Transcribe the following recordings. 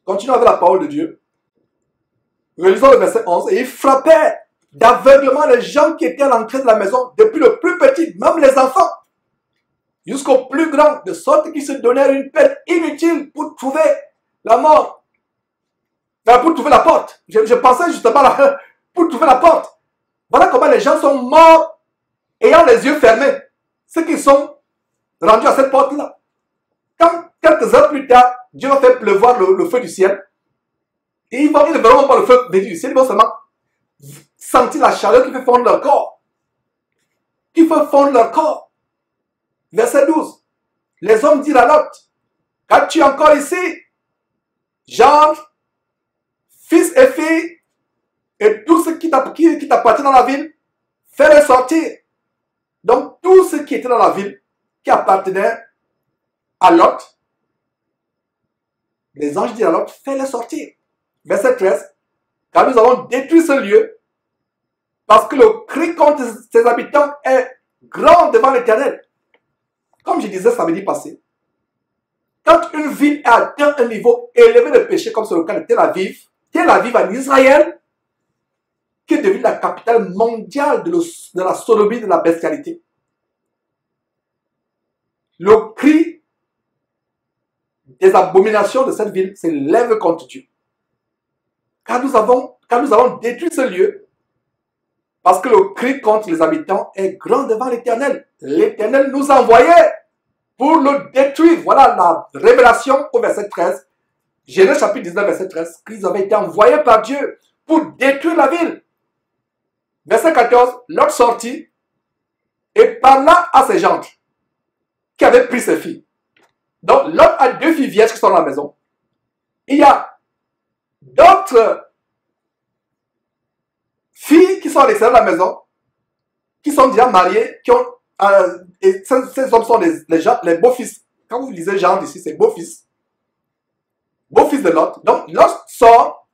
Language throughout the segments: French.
Continuons avec la parole de Dieu. Relisons le verset 11. Et il frappait d'aveuglement les gens qui étaient à l'entrée de la maison, depuis le plus petit, même les enfants, jusqu'au plus grand, de sorte qu'ils se donnèrent une peine inutile pour trouver la mort. Pour trouver la porte. Je pensais justement là, pour trouver la porte. Voilà comment les gens sont morts ayant les yeux fermés. Ceux qui sont rendus à cette porte-là. Quand quelques heures plus tard, Dieu va faire pleuvoir le feu du ciel, et ils ne verront pas le feu venir du ciel, ils vont seulement sentir la chaleur qui fait fondre leur corps. Qui fait fondre leur corps. Verset 12. Les hommes dirent à Lot, qu'as-tu encore ici? Gendre, fils et filles, et tout ce qui t'appartient dans la ville, fais-les sortir. Donc, tout ce qui était dans la ville, qui appartenait à Lot, les anges dirent à Lot, fais-les sortir. Verset 13. Car nous avons détruit ce lieu, parce que le cri contre ses habitants est grand devant l'Éternel. Comme je disais samedi passé, quand une ville a atteint un niveau élevé de péché, comme c'est le cas de Tel Aviv en Israël, qui est devenue la capitale mondiale de la sodomie, de la bestialité, le cri des abominations de cette ville s'élève contre Dieu. Car nous avons détruit ce lieu, parce que le cri contre les habitants est grand devant l'Éternel. L'Éternel nous envoyait pour le détruire. Voilà la révélation au verset 13. Genèse chapitre 19, verset 13. Qu'ils avaient été envoyés par Dieu pour détruire la ville. Verset 14. Lot sortit et parla à ses gendres qui avaient pris ses filles. Donc, Lot a deux filles vierges qui sont dans la maison. Il y a d'autres filles qui sont à l'extérieur de la maison, qui sont déjà mariées, et ces hommes sont les beaux-fils. Quand vous lisez genre ici, c'est beaux-fils. Beaux-fils de Lot. Donc, Lot sort.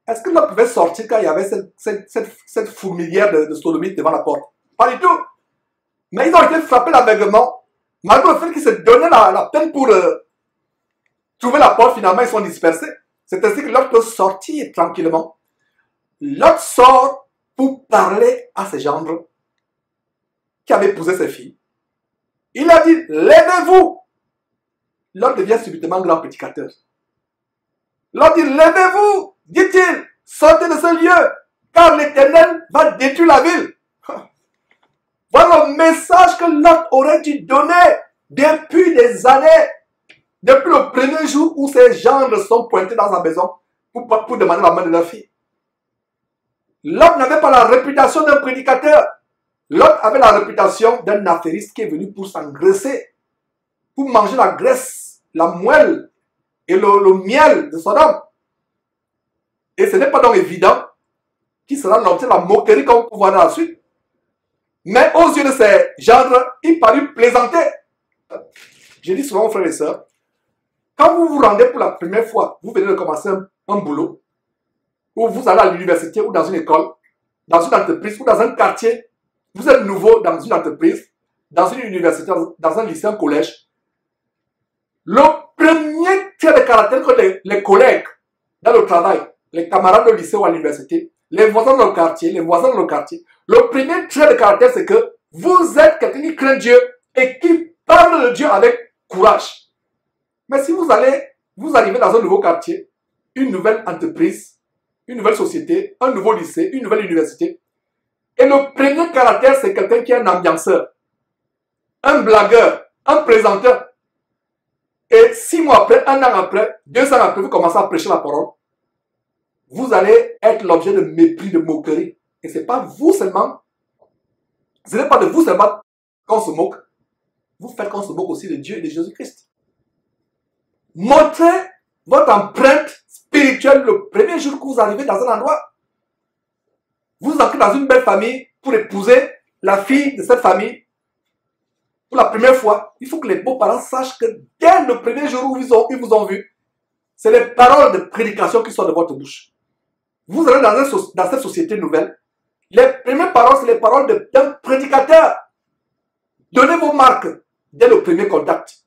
Est-ce que Lot pouvait sortir quand il y avait cette fourmilière de sodomie devant la porte? Pas du tout. Mais ils ont été frappés d'aveuglement. Malgré le fait qu'ils se donnaient la peine pour trouver la porte, finalement, ils sont dispersés. C'est ainsi que Lot peut sortir tranquillement. Lot sort pour parler à ses gendres qui avaient épousé ses filles. Il a dit, levez-vous. Lot devient subitement grand prédicateur. Lot dit, levez-vous, dit-il, sortez de ce lieu, car l'Éternel va détruire la ville. Voilà le message que Lot aurait dû donner depuis des années, depuis le premier jour où ces gendres sont pointés dans sa maison pour demander la main de leur fille. Lot n'avait pas la réputation d'un prédicateur. Lot avait la réputation d'un affairiste qui est venu pour s'engraisser, pour manger la graisse, la moelle et le miel de Sodome. Et ce n'est pas donc évident qu'il sera l'objet de la moquerie comme on peut voir dans la suite. Mais aux yeux de ces gendres, il parut plaisanter. Je dis souvent aux frères et sœurs, quand vous vous rendez pour la première fois, vous venez de commencer un boulot, ou vous allez à l'université ou dans une école, dans une entreprise ou dans un quartier, vous êtes nouveau dans une entreprise, dans une université, dans un lycée, un collège. Le premier trait de caractère que les collègues dans le travail, les camarades au lycée ou à l'université, les voisins de le quartier, le premier trait de caractère, c'est que vous êtes quelqu'un qui craint Dieu et qui parle de Dieu avec courage. Mais si vous arrivez dans un nouveau quartier, une nouvelle entreprise, une nouvelle société, un nouveau lycée, une nouvelle université, et le premier caractère, c'est quelqu'un qui est un ambianceur, un blagueur, un présenteur. Et 6 mois après, 1 an après, 2 ans après, vous commencez à prêcher la parole. Vous allez être l'objet de mépris, de moquerie. Et ce n'est pas vous seulement, ce n'est pas de vous seulement qu'on se moque. Vous faites qu'on se moque aussi de Dieu et de Jésus-Christ. Montrez votre empreinte spirituelle le premier jour que vous arrivez dans un endroit. Vous entrez dans une belle famille pour épouser la fille de cette famille. Pour la première fois, il faut que les beaux-parents sachent que dès le premier jour où ils vous ont vu, c'est les paroles de prédication qui sortent de votre bouche. Vous allez dans cette société nouvelle. Les premières paroles, c'est les paroles d'un prédicateur. Donnez vos marques dès le premier contact.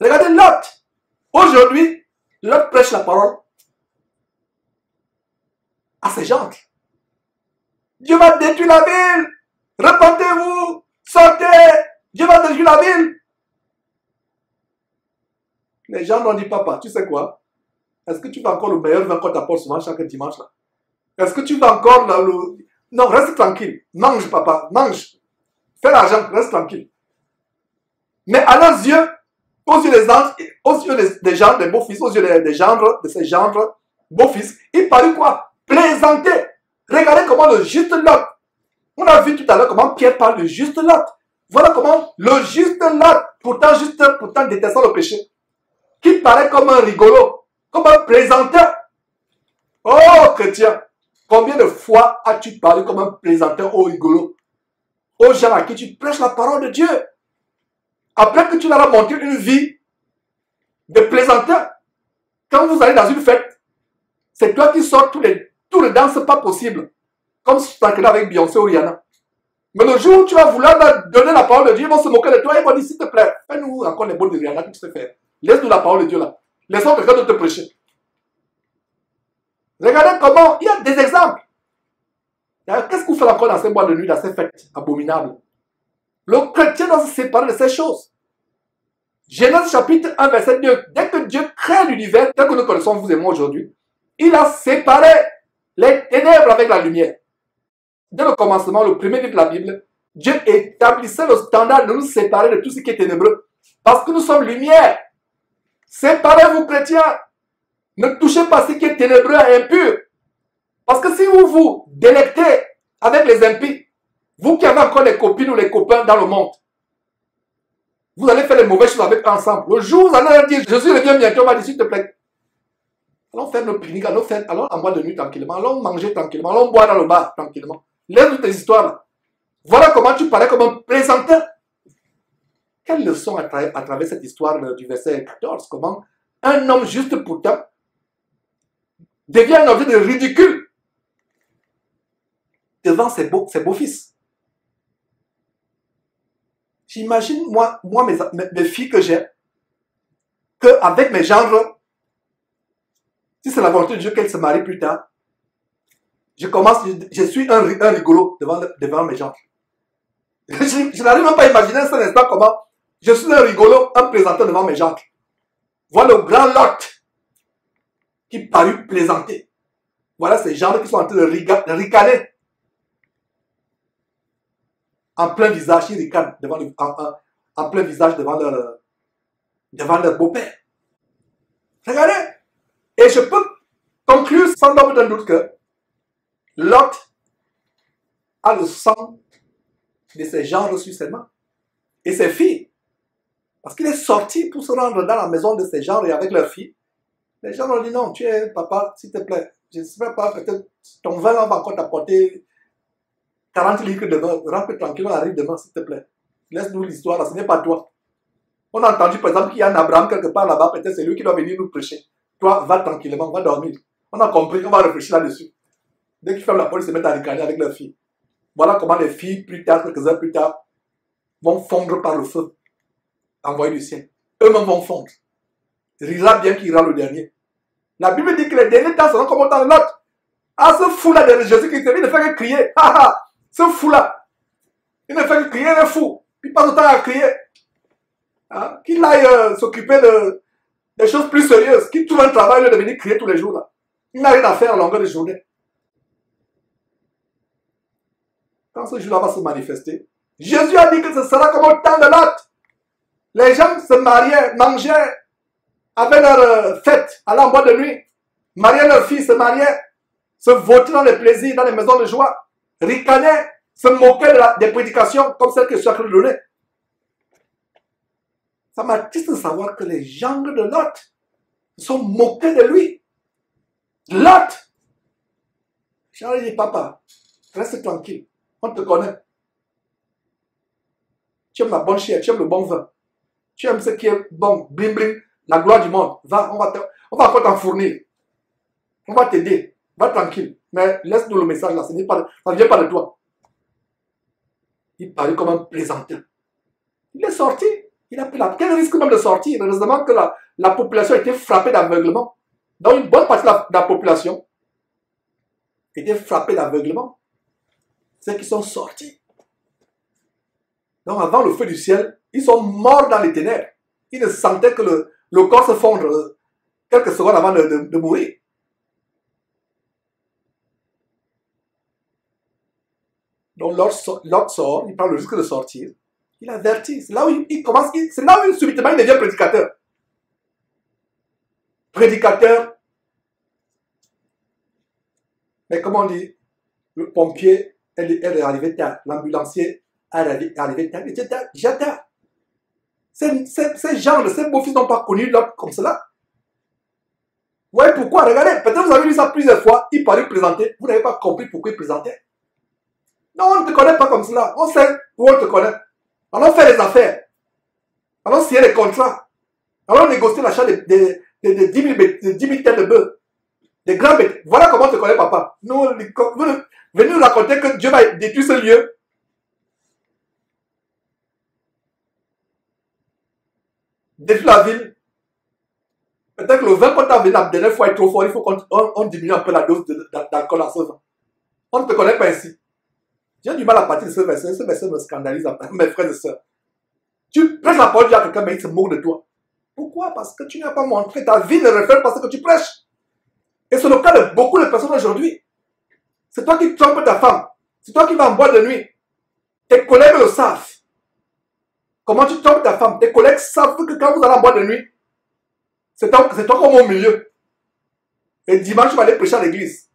Regardez Lot. Aujourd'hui, Lot prêche la parole à ses gens. Dieu va détruire la ville. Repentez-vous. Sortez. Dieu va détruire la ville. Les gens n'ont dit, papa, tu sais quoi? Est-ce que tu vas encore le meilleur vin qu'on t'apporte souvent chaque dimanche là? Est-ce que tu vas encore le... Non, reste tranquille. Mange, papa, mange. Fais l'argent, reste tranquille. Mais à leurs yeux, aux yeux des anges, aux yeux des gens, des beaux-fils, aux yeux des gendres, de ces gendres, beaux-fils, il parut quoi? Plaisanter. Regardez comment le juste Lot. On a vu tout à l'heure comment Pierre parle du juste Lot. Voilà comment le juste Lot, pourtant détestant le péché, qui paraît comme un rigolo, comme un plaisanteur. Oh, chrétien, combien de fois as-tu parlé comme un plaisanteur au rigolo, aux gens à qui tu prêches la parole de Dieu? Après que tu leur as montré une vie de plaisanteur, quand vous allez dans une fête, c'est toi qui sors tous les danses pas possibles, comme si tu t'entraînais avec Beyoncé ou Rihanna. Mais le jour où tu vas vouloir leur donner la parole de Dieu, ils vont se moquer de toi, ils vont dire, s'il te plaît, fais-nous encore les boules de Rihanna que tu sais faire. Laisse-nous la parole de Dieu là. Laissons quelqu'un d'autre te prêcher. Regardez comment, il y a des exemples. Qu'est-ce que vous faites encore dans ces boîtes de nuit, dans ces fêtes abominables? Le chrétien doit se séparer de ces choses. Genèse chapitre 1, verset 2. Dès que Dieu crée l'univers, tel que nous connaissons vous et moi aujourd'hui, il a séparé les ténèbres avec la lumière. Dès le commencement, le premier livre de la Bible, Dieu établissait le standard de nous séparer de tout ce qui est ténébreux. Parce que nous sommes lumière. Séparez-vous, chrétiens. Ne touchez pas ce qui est ténébreux et impur. Parce que si vous vous délectez avec les impies, vous qui avez encore les copines ou les copains dans le monde, vous allez faire les mauvaises choses avec eux ensemble. Le jour où vous allez leur dire, Jésus revient bientôt, on va dire, s'il te plaît, allons faire nos pique-niques, allons en boîte de nuit tranquillement, allons manger tranquillement, allons boire dans le bar tranquillement. Laisse-nous tes histoires là. Voilà comment tu parlais comme un plaisanteur. Quelle leçon à travers cette histoire du verset 14, comment un homme juste pourtant devient un objet de ridicule devant ses beaux-fils. J'imagine, moi mes filles que j'ai, qu'avec mes gendres, si c'est la volonté de Dieu qu'elles se marient plus tard, je suis un rigolo devant mes gendres. Je n'arrive même pas à imaginer un seul instant comment je suis un rigolo, un plaisanteur devant mes gendres. Voilà le grand Lot qui parut plaisanter. Voilà ces gendres qui sont en train de ricaner. En plein visage, ils ricanent en plein visage devant leur beau-père. Regardez. Et je peux conclure sans aucun doute que Lot a le sang de ses gendres sur ses mains. Et ses filles. Parce qu'il est sorti pour se rendre dans la maison de ses gendres et avec leurs filles. Les gens ont dit non, tu es papa, s'il te plaît. Je ne sais pas, peut-être ton vin va encore t'apporter 40 litres demain. Rentre tranquillement, arrive demain, s'il te plaît. Laisse-nous l'histoire là, ce n'est pas toi. On a entendu par exemple qu'il y a un Abraham quelque part là-bas, peut-être c'est lui qui doit venir nous prêcher. Toi, va tranquillement, va dormir. On a compris, on va réfléchir là-dessus. Dès qu'ils ferment la porte, ils se mettent à ricaner avec leurs filles. Voilà comment les filles, plus tard, quelques heures plus tard, vont fondre par le feu envoyé du ciel. Eux-mêmes vont fondre. Rira bien qu'il ira le dernier. La Bible dit que les derniers temps seront comme au temps de Lot. Ah, ce fou-là de Jésus-Christ, il ne fait que crier. Ah, ah, ce fou-là, il ne fait que crier, il est fou. Il passe le temps à crier. Hein? Qu'il aille s'occuper des choses plus sérieuses. Qu'il trouve un travail, il de venir crier tous les jours. Là. Il n'a rien à faire à longueur de journée. Quand ce jour-là va se manifester, Jésus a dit que ce sera comme au temps de Lot. Les gens se mariaient, mangeaient, avaient leur fête, allaient en boîte de nuit, mariaient leurs filles, se mariaient, se vautaient dans les plaisirs, dans les maisons de joie, ricanaient, se moquaient des prédications comme celles que je suis en train de donner. Ça m'attriste de savoir que les gens de Lot sont moqués de lui. Lot! J'ai dit, papa, reste tranquille, on te connaît. Tu aimes la bonne chair, tu aimes le bon vin. Tu aimes ce qui est bon, bling bling, la gloire du monde. Va, on va encore t'en fournir. On va t'aider. Va tranquille. Mais laisse-nous le message là, ça ne vient pas de toi. Il parlait comme un plaisanteur. Il est sorti. Il a pris quel risque même de sortir. Heureusement que la population a été frappée d'aveuglement. Donc une bonne partie de la population était frappée d'aveuglement. Ceux qui sont sortis. Donc avant le feu du ciel, ils sont morts dans les ténèbres. Ils ne sentaient que le corps se fondre quelques secondes avant de mourir. Donc Lot sort, il prend le risque de sortir. Il avertit. C'est là où il commence, c'est là où subitement il devient prédicateur. Prédicateur. Mais comme on dit, le pompier, elle est arrivée tard. L'ambulancier est arrivé tard. Il était déjà tard. Ces gens, ces beaux-fils n'ont pas connu l'autre comme cela. Vous voyez pourquoi? Regardez, peut-être vous avez lu ça plusieurs fois. Il parlait présenter. Vous n'avez pas compris pourquoi il présentait. Non, on ne te connaît pas comme cela. On sait où on te connaît. Allons faire les affaires. Allons signer les contrats. Allons négocier l'achat de 10 000 têtes de bœuf. Des grands bêtes. Voilà comment on te connaît, papa. Nous, venez nous raconter que Dieu va détruire ce lieu. Détruire la ville. Peut-être que le vin qu'on t'a venu la dernière fois est trop fort. Il faut qu'on diminue un peu la dose d'alcool à ce vin. On ne te connaît pas ainsi. J'ai du mal à partir de ce verset. Ce verset me scandalise, mes frères et sœurs. Tu prêches la parole de Dieu à quelqu'un, mais il se moque de toi. Pourquoi? Parce que tu n'as pas montré. Ta vie ne reflète pas ce que tu prêches. Et c'est le cas de beaucoup de personnes aujourd'hui. C'est toi qui trompes ta femme. C'est toi qui vas en boîte de nuit. Tes collègues le savent. Comment tu trompes ta femme? Tes collègues savent que quand vous allez en boîte de nuit, c'est toi comme au milieu. Et dimanche, tu vas aller prêcher à l'église.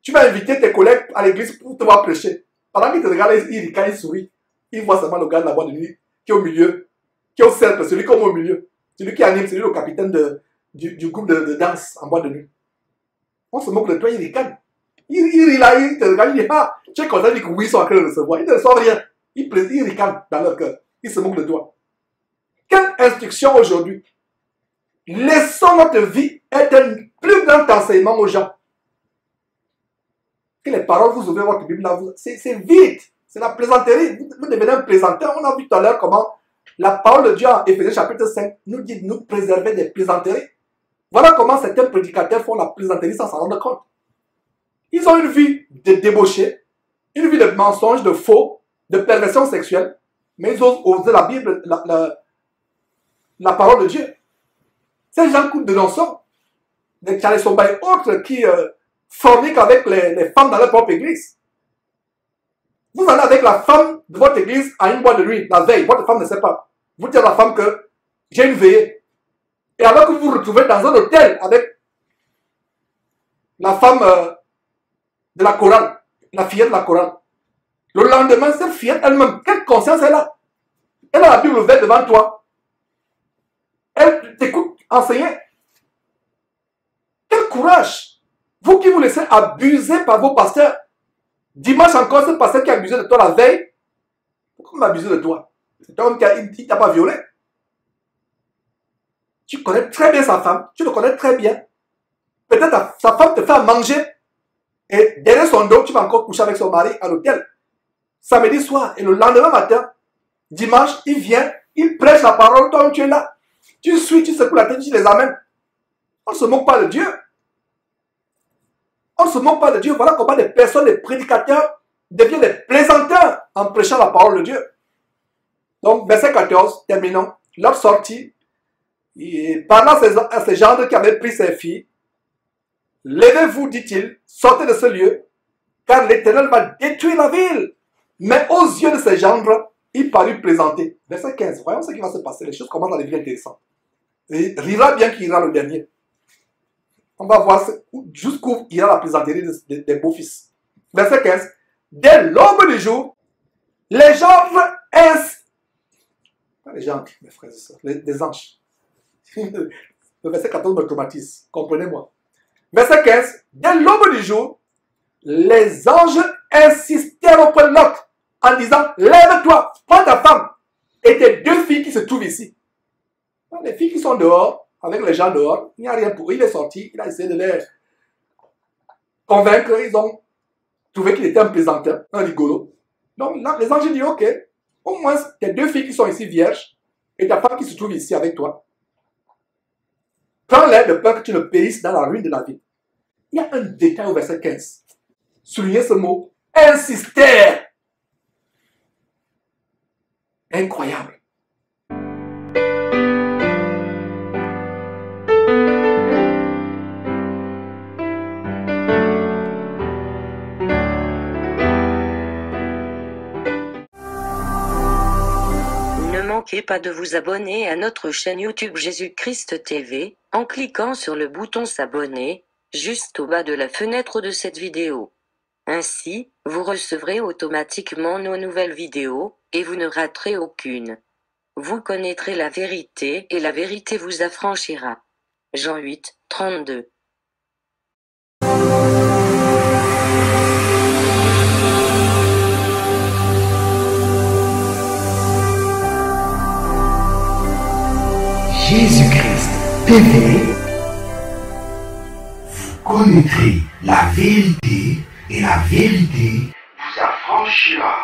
Tu vas inviter tes collègues à l'église pour te voir prêcher. Pendant qu'ils te regardent, ils sourient. Ils voient seulement le gars de la boîte de nuit qui est au milieu, qui est au cercle, celui qui est au milieu, celui qui anime, celui le capitaine du groupe de danse en boîte de nuit. On se moque de toi, il ricane. Il rit là, il te regarde, il dit, ah, tu es content, il dit que oui, ils sont en train de recevoir. Ils ne reçoivent rien. Ils ricanent dans leur cœur. Ils se moquent de toi. Quelle instruction aujourd'hui? Laissons notre vie être un plus grand enseignement aux gens. Que les paroles, vous ouvrez votre Bible là, c'est vite. C'est la plaisanterie. Vous devenez un plaisanteur. On a vu tout à l'heure comment la parole de Dieu en Éphésiens chapitre 5 nous dit de nous préserver des plaisanteries. Voilà comment certains prédicateurs font la plaisanterie sans s'en rendre compte. Ils ont une vie de débauché, une vie de mensonges, de faux, de perversion sexuelle, mais ils osent oser la Bible, la parole de Dieu. Ces gens coupent de non-sons, des Tchalesomba et autres qui forniquent avec les femmes dans leur propre église. Vous allez avec la femme de votre église à une boîte de nuit, la veille, votre femme ne sait pas. Vous dites à la femme que j'ai une veillée. Et alors que vous vous retrouvez dans un hôtel avec la femme de la chorale, la fillette de la chorale. Le lendemain, cette fillette elle-même, quelle conscience elle a? Elle a la Bible ouverte devant toi. Elle t'écoute enseigner. Quel courage! Vous qui vous laissez abuser par vos pasteurs. Dimanche encore, ce pasteur qui a abusé de toi la veille. Pourquoi il m'a abusé de toi? C'est un homme qui t'a pas violé. Tu connais très bien sa femme. Tu le connais très bien. Peut-être sa femme te fait à manger. Et derrière son dos, tu vas encore coucher avec son mari à l'hôtel. Samedi soir. Et le lendemain matin, dimanche, il vient, il prêche la parole, toi tu es là. Tu suis, tu secoues la tête, tu les amènes. On ne se moque pas de Dieu. On ne se moque pas de Dieu. Voilà comment des personnes, des prédicateurs, deviennent des plaisanteurs en prêchant la parole de Dieu. Donc, verset 14, terminons. Leur sortie, parlant à ces gens qui avaient pris ses filles, levez-vous, dit-il, sortez de ce lieu, car l'Éternel va détruire la ville. Mais aux yeux de ces gendres, il parut plaisanter. Verset 15, voyons ce qui va se passer. Les choses commencent à devenir intéressantes. Et rira bien qu'il ira le dernier. On va voir jusqu'où ira la plaisanterie des beaux-fils. Verset 15. Dès l'aube du jour, les gendres ainsi. Pas les gendres, mes frères et sœurs, les anges. Le verset 14 me traumatise. Comprenez-moi. Verset 15. Dès l'aube du jour, les anges insistèrent auprès de l'autre en disant, lève-toi, prends ta femme et tes deux filles qui se trouvent ici. Les filles qui sont dehors, avec les gens dehors, il n'y a rien pour eux. Il est sorti, il a essayé de les convaincre. Ils ont trouvé qu'il était un plaisanteur, un rigolo. Donc là, les anges disent, ok, au moins tes deux filles qui sont ici vierges et ta femme qui se trouve ici avec toi. Prends-les de peur que tu ne périsses dans la ruine de la vie. Il y a un détail au verset 15. Soulignez ce mot. Insister. Incroyable. Ne manquez pas de vous abonner à notre chaîne YouTube Jésus-Christ TV, en cliquant sur le bouton s'abonner, juste au bas de la fenêtre de cette vidéo. Ainsi, vous recevrez automatiquement nos nouvelles vidéos, et vous ne raterez aucune. Vous connaîtrez la vérité et la vérité vous affranchira. Jean 8, 32. Jésus-Christ TV, vous connaîtrez la vérité et la vérité vous affranchira.